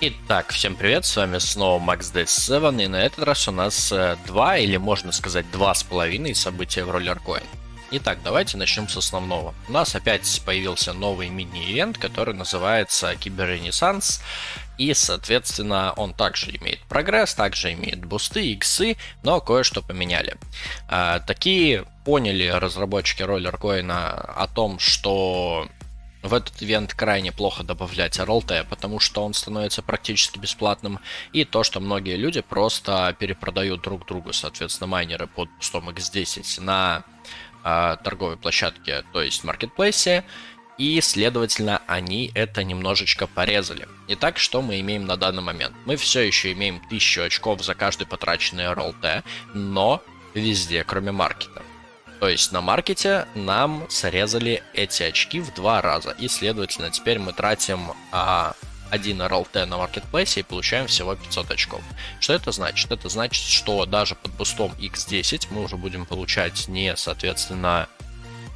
Итак, всем привет, с вами снова MaxDays7, и на этот раз у нас два, или можно сказать 2,5 события в Rollercoin. Итак, давайте начнем с основного. У нас опять появился новый мини-ивент, который называется Киберренессанс, и, соответственно, он также имеет прогресс, также имеет бусты, иксы, но кое-что поменяли. Такие поняли разработчики Rollercoin о том, что в этот ивент крайне плохо добавлять RLT, потому что он становится практически бесплатным, и то, что многие люди просто перепродают друг другу, соответственно, майнеры под бустом X10 на торговой площадке, то есть маркетплейсе, и, следовательно, они это немножечко порезали. Итак, что мы имеем на данный момент? Мы все еще имеем 1000 очков за каждый потраченный RLT, но везде, кроме маркета. То есть на маркете нам срезали эти очки в 2 раза. И, следовательно, теперь мы тратим 1 RLT на маркетплейсе и получаем всего 500 очков. Что это значит? Это значит, что даже под бустом X10 мы уже будем получать не, соответственно,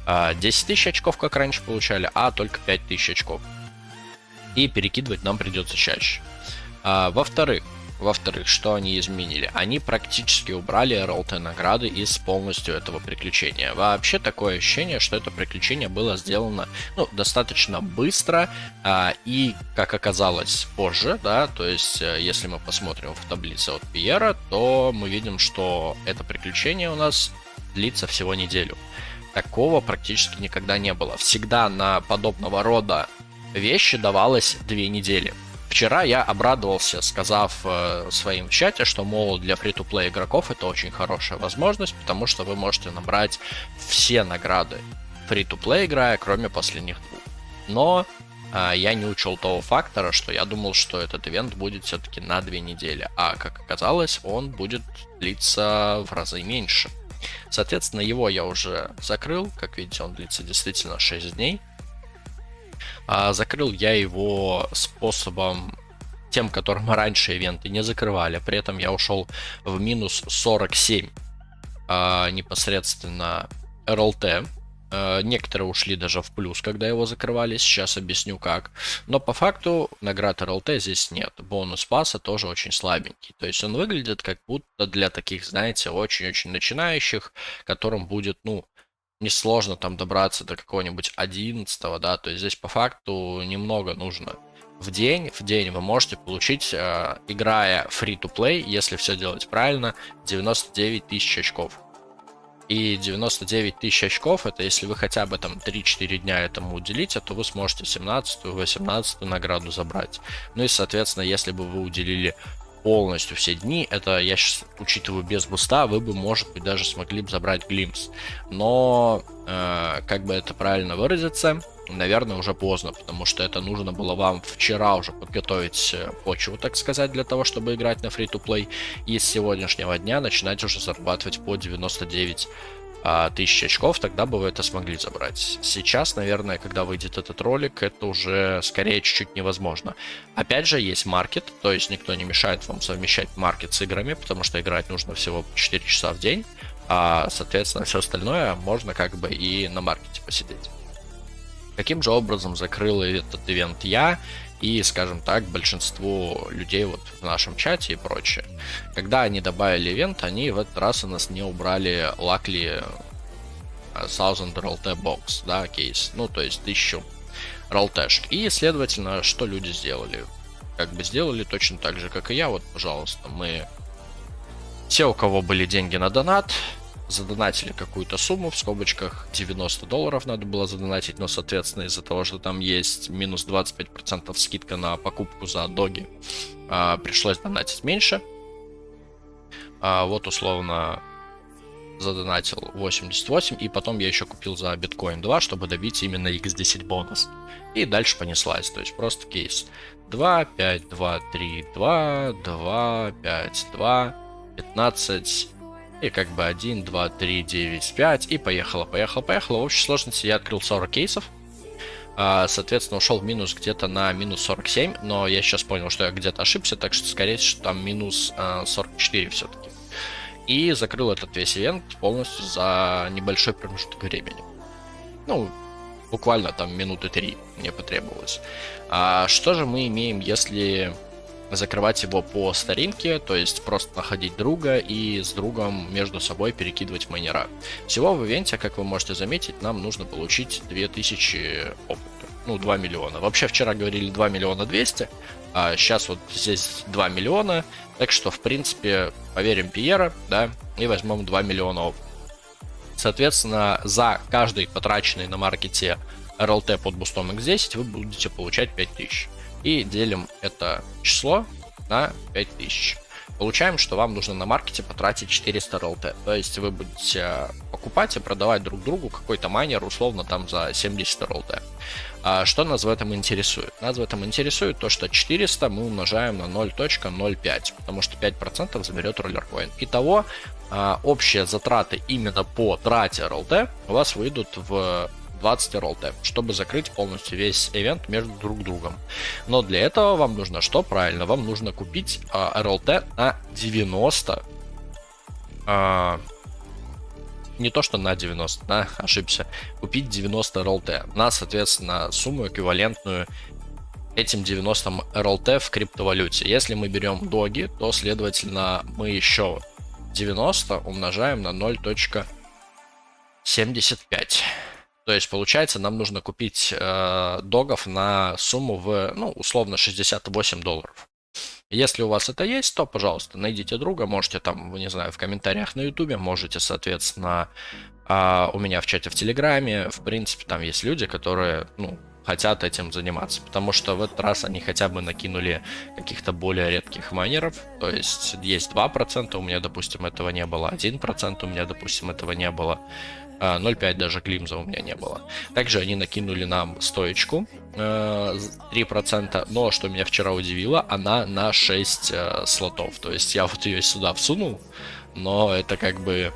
10 тысяч очков, как раньше получали, а только 5000 очков. И перекидывать нам придется чаще. Во-вторых, что они изменили? Они практически убрали RLT награды из полностью этого приключения. Вообще такое ощущение, что это приключение было сделано достаточно быстро и, как оказалось, позже, да, то есть если мы посмотрим в таблице от Пьера, то мы видим, что это приключение у нас длится всего неделю. Такого практически никогда не было. Всегда на подобного рода вещи давалось 2 недели. Вчера я обрадовался, сказав своим в чате, что, мол, для free-to-play игроков это очень хорошая возможность, потому что вы можете набрать все награды free-to-play играя, кроме последних 2. Но я не учел того фактора, что я думал, что этот ивент будет все-таки на 2 недели, а, как оказалось, он будет длиться в разы меньше. Соответственно, его я уже закрыл, как видите, он длится действительно 6 дней. Закрыл я его способом тем, которым раньше ивенты не закрывали. При этом я ушел в минус 47 непосредственно RLT. Некоторые ушли даже в плюс, когда его закрывали. Сейчас объясню как. Но по факту наград RLT здесь нет. Бонус пасса тоже очень слабенький. То есть он выглядит как будто для таких, знаете, очень-очень начинающих, которым будет, несложно там добраться до какого-нибудь 11, да, то есть здесь по факту немного нужно. В день вы можете получить, играя free-to-play, если все делать правильно, 99 тысяч очков. И 99 тысяч очков, это если вы хотя бы там 3-4 дня этому уделите, то вы сможете 17-ю, 18-ю награду забрать. Ну и, соответственно, если бы вы уделили полностью все дни, это я сейчас учитываю без буста, вы бы, может быть, даже смогли бы забрать глимпс. Но, как бы это правильно выразиться, наверное, уже поздно, потому что это нужно было вам вчера уже подготовить почву, так сказать, для того, чтобы играть на free-to-play, и с сегодняшнего дня начинать уже зарабатывать по 99 тысяч очков, тогда бы вы это смогли забрать. Сейчас, наверное, когда выйдет этот ролик, это уже скорее чуть-чуть невозможно. Опять же, есть маркет, то есть никто не мешает вам совмещать маркет с играми, потому что играть нужно всего 4 часа в день, а, соответственно, все остальное можно как бы и на маркете посидеть. Каким же образом закрыл этот ивент я и, скажем так, большинство людей вот в нашем чате и прочее? Когда они добавили ивент, они в этот раз у нас не убрали Luckily 1000 RLT Box, да, кейс, то есть 1000 RLT-шек. И, следовательно, что люди сделали? Как бы сделали точно так же, как и я. Вот, пожалуйста, все, у кого были деньги на донат, задонатили какую-то сумму, в скобочках $90 надо было задонатить, но, соответственно, из-за того, что там есть минус 25% скидка на покупку за доги, пришлось донатить меньше. Вот, условно, задонатил 88, и потом я еще купил за биткоин 2, чтобы добить именно X10 бонус. И дальше понеслась, то есть просто кейс 2, 5, 2, 3, 2, 2, 5, 2, 15... И как бы 1, 2, 3, 9, 5. И поехало. В общей сложности я открыл 40 кейсов. Соответственно, ушел в минус где-то на минус 47. Но я сейчас понял, что я где-то ошибся. Так что, скорее всего, там минус 44 все-таки. И закрыл этот весь ивент полностью за небольшой промежуток времени. Буквально там минуты 3 мне потребовалось. Что же мы имеем, если закрывать его по старинке, то есть просто находить друга и с другом между собой перекидывать майнера. Всего в ивенте, как вы можете заметить, нам нужно получить 2000 опыта. Ну, 2 миллиона. Вообще вчера говорили 2 миллиона 200, а сейчас вот здесь 2 миллиона. Так что, в принципе, поверим Пьера, да, и возьмем 2 миллиона опыта. Соответственно, за каждый потраченный на маркете RLT под бустом X10 вы будете получать 5000. И делим это число на 5000. Получаем, что вам нужно на маркете потратить 400 RLT. То есть вы будете покупать и продавать друг другу какой-то майнер условно там за 70 RLT. Что нас в этом интересует? Нас в этом интересует то, что 400 мы умножаем на 0.05, потому что 5% заберет роллеркоин. Итого, общие затраты именно по трате RLT у вас выйдут в 20 RLT, чтобы закрыть полностью весь ивент между друг другом. Но для этого вам нужно что? Правильно, вам нужно купить RLT на 90. Не то, что на 90, да, ошибся. Купить 90 RLT на, соответственно, сумму эквивалентную этим 90 RLT в криптовалюте. Если мы берем доги, то, следовательно, мы еще 90 умножаем на 0.75. То есть, получается, нам нужно купить догов на сумму в, ну, условно, $68. Если у вас это есть, то, пожалуйста, найдите друга, можете там, не знаю, в комментариях на ютубе, можете, соответственно, у меня в чате в телеграме, в принципе, там есть люди, которые, ну, хотят этим заниматься, потому что в этот раз они хотя бы накинули каких-то более редких майнеров, то есть 2%, у меня, допустим, этого не было, 1% у меня, допустим, этого не было, 0.5 даже глимза у меня не было. Также они накинули нам стоечку 3%, но что меня вчера удивило, она на 6 слотов. То есть я вот ее сюда всунул, но это как бы,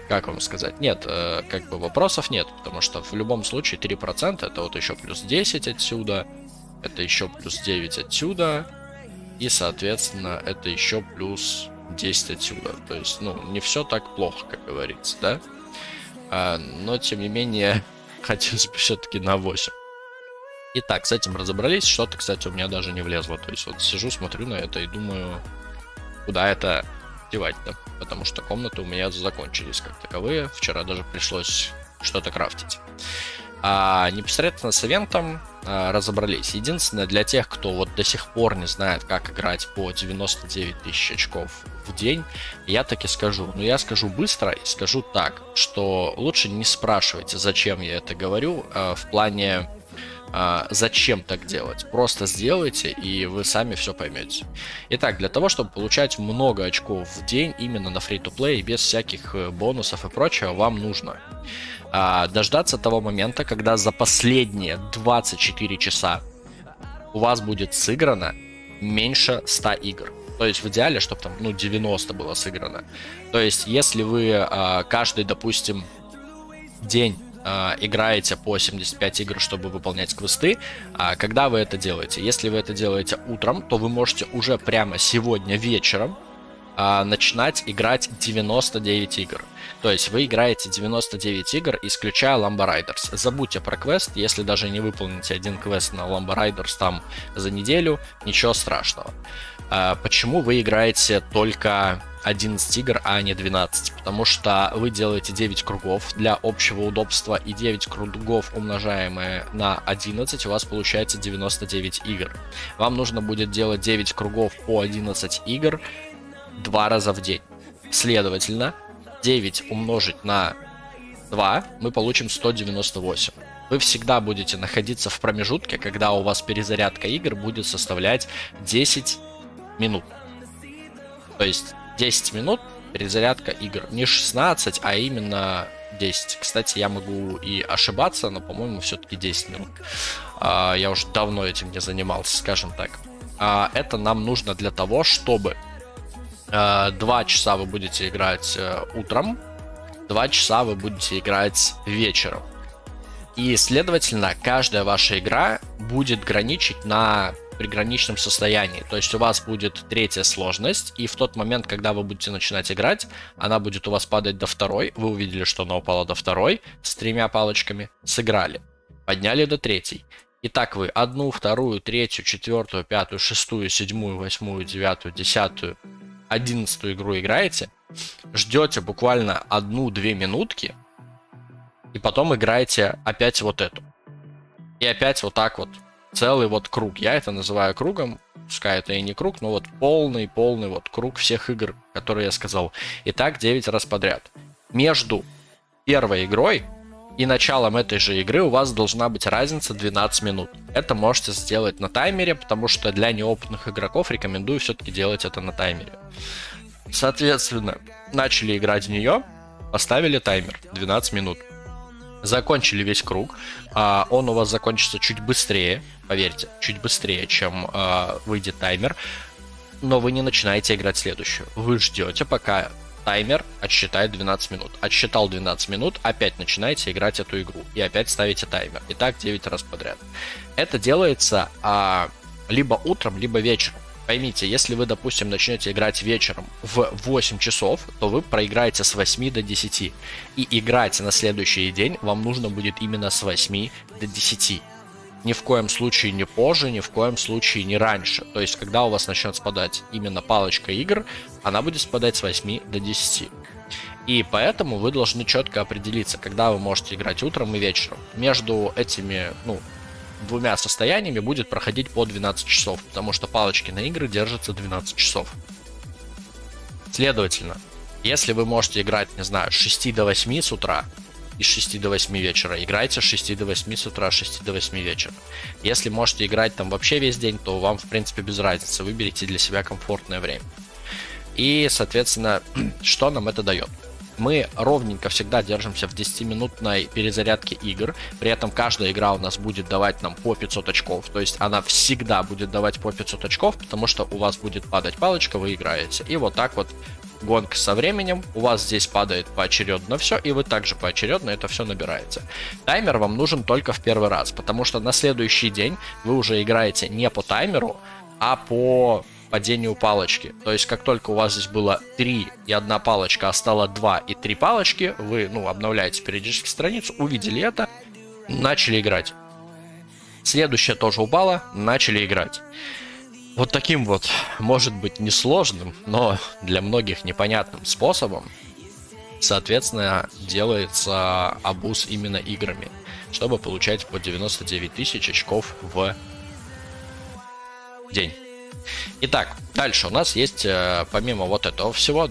как вам сказать, нет, как бы вопросов нет, потому что в любом случае 3% это вот еще плюс 10 отсюда, это еще плюс 9 отсюда, и соответственно это еще плюс 10 отсюда. То есть, ну, не все так плохо, как говорится, да? Но, тем не менее, хотелось бы все-таки на 8. Итак, с этим разобрались. Что-то, кстати, у меня даже не влезло. То есть вот сижу, смотрю на это и думаю, куда это девать-то. Потому что комнаты у меня закончились как таковые. Вчера даже пришлось что-то крафтить. Непосредственно с ивентом разобрались. Единственное, для тех, кто вот до сих пор не знает, как играть по 99 тысяч очков в день, я таки скажу. Но я скажу быстро и скажу так, что лучше не спрашивайте, зачем я это говорю, в плане зачем так делать. Просто сделайте, и вы сами все поймете. Итак, для того, чтобы получать много очков в день именно на free-to-play, без всяких бонусов и прочего, вам нужно дождаться того момента, когда за последние 24 часа у вас будет сыграно меньше 100 игр. То есть в идеале, чтобы там, ну, 90 было сыграно. То есть если вы каждый, допустим, день играете по 75 игр, чтобы выполнять квесты, когда вы это делаете? Если вы это делаете утром, то вы можете уже прямо сегодня вечером начинать играть 99 игр. То есть вы играете 99 игр, исключая Lumber Riders. Забудьте про квест, если даже не выполните один квест на Lumber Riders там за неделю, ничего страшного. Почему вы играете только 11 игр, а не 12? Потому что вы делаете 9 кругов для общего удобства, и 9 кругов, умножаемые на 11, у вас получается 99 игр. Вам нужно будет делать 9 кругов по 11 игр 2 раза в день. Следовательно, 9 умножить на 2 мы получим 198. Вы всегда будете находиться в промежутке, когда у вас перезарядка игр будет составлять 10 минут. То есть 10 минут перезарядка игр. Не 16, а именно 10. Кстати, я могу и ошибаться, но, по-моему, все-таки 10 минут. Я уже давно этим не занимался, скажем так. Это нам нужно для того, чтобы 2 часа вы будете играть утром, 2 часа вы будете играть вечером. И, следовательно, каждая ваша игра будет граничить на приграничном состоянии. То есть у вас будет 3-я сложность, и в тот момент, когда вы будете начинать играть, она будет у вас падать до 2-й. Вы увидели, что она упала до 2-й с 3 палочками, сыграли. Подняли до 3-й. И так вы одну, вторую, третью, четвертую, пятую, шестую, седьмую, восьмую, девятую, десятую, 11 игру играете, ждете буквально 1-2 минутки, и потом играете опять вот эту. И опять вот так вот целый вот круг. Я это называю кругом, пускай это и не круг, но вот полный вот круг всех игр, которые я сказал. И так 9 раз подряд. Между первой игрой и началом этой же игры у вас должна быть разница 12 минут. Это можете сделать на таймере, потому что для неопытных игроков рекомендую все-таки делать это на таймере. Соответственно, начали играть в нее, поставили таймер 12 минут. Закончили весь круг. Он у вас закончится чуть быстрее, поверьте, чуть быстрее, чем выйдет таймер. Но вы не начинаете играть следующую. Вы ждете, пока таймер отсчитает 12 минут. Отсчитал 12 минут, опять начинаете играть эту игру. И опять ставите таймер. И так 9 раз подряд. Это делается либо утром, либо вечером. Поймите, если вы, допустим, начнете играть вечером в 8 часов, то вы проиграете с 8 до 10. И играть на следующий день вам нужно будет именно с 8 до 10. Ни в коем случае не позже, ни в коем случае не раньше. То есть, когда у вас начнет спадать именно палочка игр, она будет спадать с 8 до 10. И поэтому вы должны четко определиться, когда вы можете играть утром и вечером. Между этими, двумя состояниями будет проходить по 12 часов, потому что палочки на игры держатся 12 часов. Следовательно, если вы можете играть, не знаю, с 6 до 8 с утра и с 6 до 8 вечера, играйте с 6 до 8 с утра, с 6 до 8 вечера. Если можете играть там вообще весь день, то вам, в принципе, без разницы, выберите для себя комфортное время. И, соответственно, что нам это дает? Мы ровненько всегда держимся в 10-минутной перезарядке игр. При этом каждая игра у нас будет давать нам по 500 очков. То есть она всегда будет давать по 500 очков, потому что у вас будет падать палочка, вы играете. И вот так вот гонка со временем. У вас здесь падает поочередно все, и вы также поочередно это все набираете. Таймер вам нужен только в первый раз, потому что на следующий день вы уже играете не по таймеру, а по падению палочки. То есть, как только у вас здесь было 3 и 1 палочка, а стало 2 и 3 палочки, вы, обновляете периодически страницу, увидели это, начали играть. Следующая тоже упала, начали играть. Вот таким вот, может быть, несложным, но для многих непонятным способом, соответственно, делается абуз именно играми, чтобы получать по 99 тысяч очков в день. Итак, дальше у нас есть, помимо вот этого всего,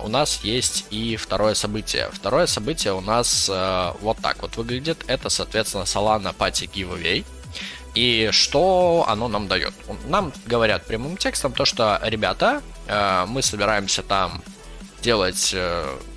у нас есть и второе событие. Второе событие у нас вот так вот выглядит. Это, соответственно, Solana Party Giveaway. И что оно нам дает? Нам говорят прямым текстом то, что, ребята, мы собираемся там делать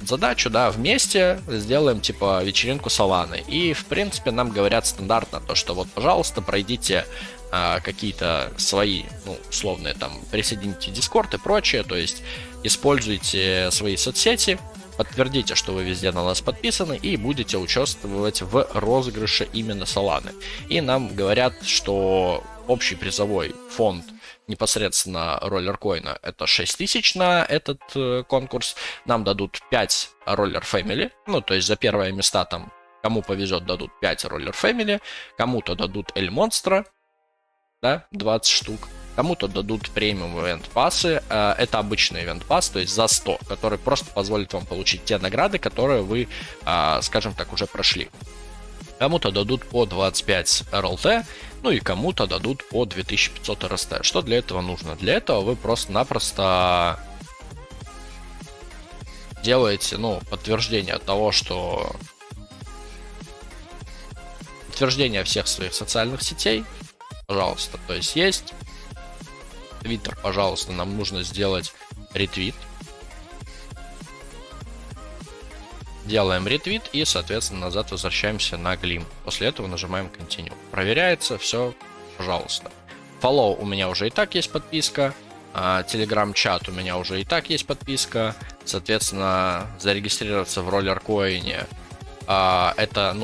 задачу, вместе сделаем типа вечеринку Solana. И, в принципе, нам говорят стандартно то, что вот, пожалуйста, пройдите какие-то свои, условные там, присоедините Discord и прочее, то есть используйте свои соцсети, подтвердите, что вы везде на нас подписаны и будете участвовать в розыгрыше именно Solana. И нам говорят, что общий призовой фонд непосредственно роллер-коина это 6000 на этот конкурс. Нам дадут 5 роллер Family, то есть за первое места там, кому повезет, дадут 5 роллер Family, кому-то дадут Эль Монстра, 20 штук. Кому-то дадут премиум ивент пассы. Это обычный ивент пасс, то есть за 100, который просто позволит вам получить те награды, которые вы, скажем так, уже прошли. Кому-то дадут по 25 RLT, и кому-то дадут по 2500 RST. Что для этого нужно? Для этого вы просто-напросто делаете, подтверждение того, что подтверждение всех своих социальных сетей, пожалуйста, то есть Twitter, пожалуйста, нам нужно сделать ретвит. Делаем ретвит и, соответственно, назад возвращаемся на Glim. После этого нажимаем Continue. Проверяется, все, пожалуйста. Follow у меня уже и так есть подписка. Telegram-чат у меня уже и так есть подписка. Соответственно, зарегистрироваться в роллер-коине это,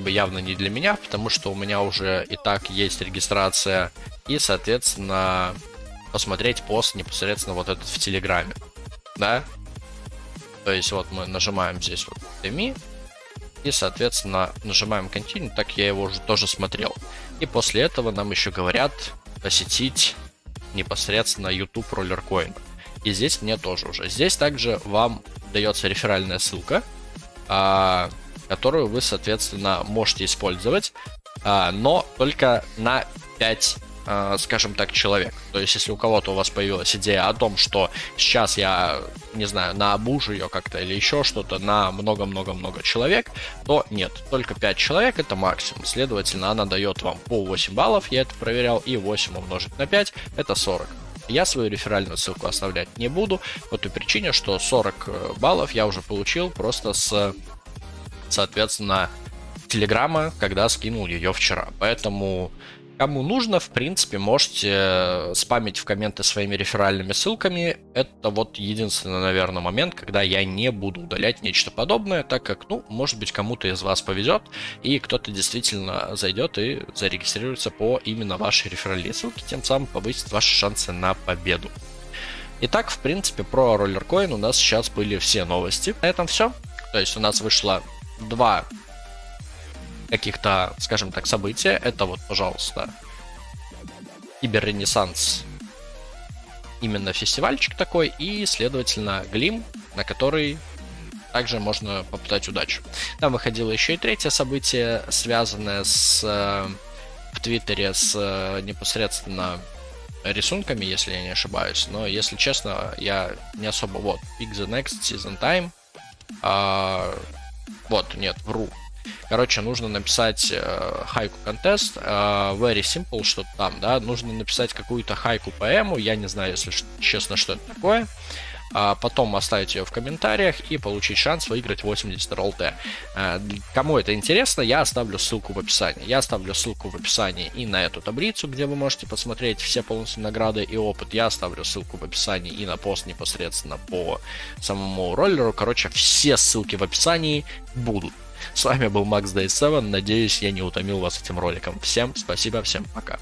явно не для меня, потому что у меня уже и так есть регистрация. И, соответственно, посмотреть пост непосредственно вот этот в Телеграме. То есть вот мы нажимаем здесь вот TMI, И, соответственно, нажимаем Continue, так я его уже тоже смотрел. И после этого нам еще говорят посетить непосредственно YouTube Rollercoin. И здесь мне тоже уже. Здесь также вам дается реферальная ссылка, которую вы, соответственно, можете использовать, но только на 5, скажем так, человек. То есть, если у кого-то у вас появилась идея о том, что сейчас я, не знаю, наобужу ее как-то или еще что-то на много-много-много человек, то нет, только 5 человек это максимум. Следовательно, она дает вам по 8 баллов, я это проверял, и 8 умножить на 5 это 40. Я свою реферальную ссылку оставлять не буду, по той причине, что 40 баллов я уже получил просто с, соответственно, Телеграма, когда скинул ее вчера. Поэтому, кому нужно, в принципе, можете спамить в комменты своими реферальными ссылками. Это вот единственный, наверное, момент, когда я не буду удалять нечто подобное, так как, ну, может быть, кому-то из вас повезет, и кто-то действительно зайдет и зарегистрируется по именно вашей реферальной ссылке, тем самым повысит ваши шансы на победу. Итак, в принципе, про Rollercoin у нас сейчас были все новости. На этом все. То есть у нас вышло 2 каких-то, скажем так, события. Это вот, пожалуйста, Киберренессанс, именно фестивальчик такой, и, следовательно, Глим, на который также можно попытать удачу. Там выходило еще и 3-е событие, связанное с в Твиттере с непосредственно рисунками, если я не ошибаюсь. Но, если честно, я не особо... Вот, Pick the Next Season Time. Вот, нет, вру. Короче, нужно написать хайку контест, very simple, что-то там, да, нужно написать какую-то хайку поэму, я не знаю, если честно, что это такое, потом оставить ее в комментариях и получить шанс выиграть 80 РЛТ. Кому это интересно, я оставлю ссылку в описании. Я оставлю ссылку в описании и на эту таблицу, где вы можете посмотреть все полностью награды и опыт. Я оставлю ссылку в описании и на пост непосредственно по самому роллеру. Короче, все ссылки в описании будут. С вами был Max Day 7. Надеюсь, я не утомил вас этим роликом. Всем спасибо, всем пока.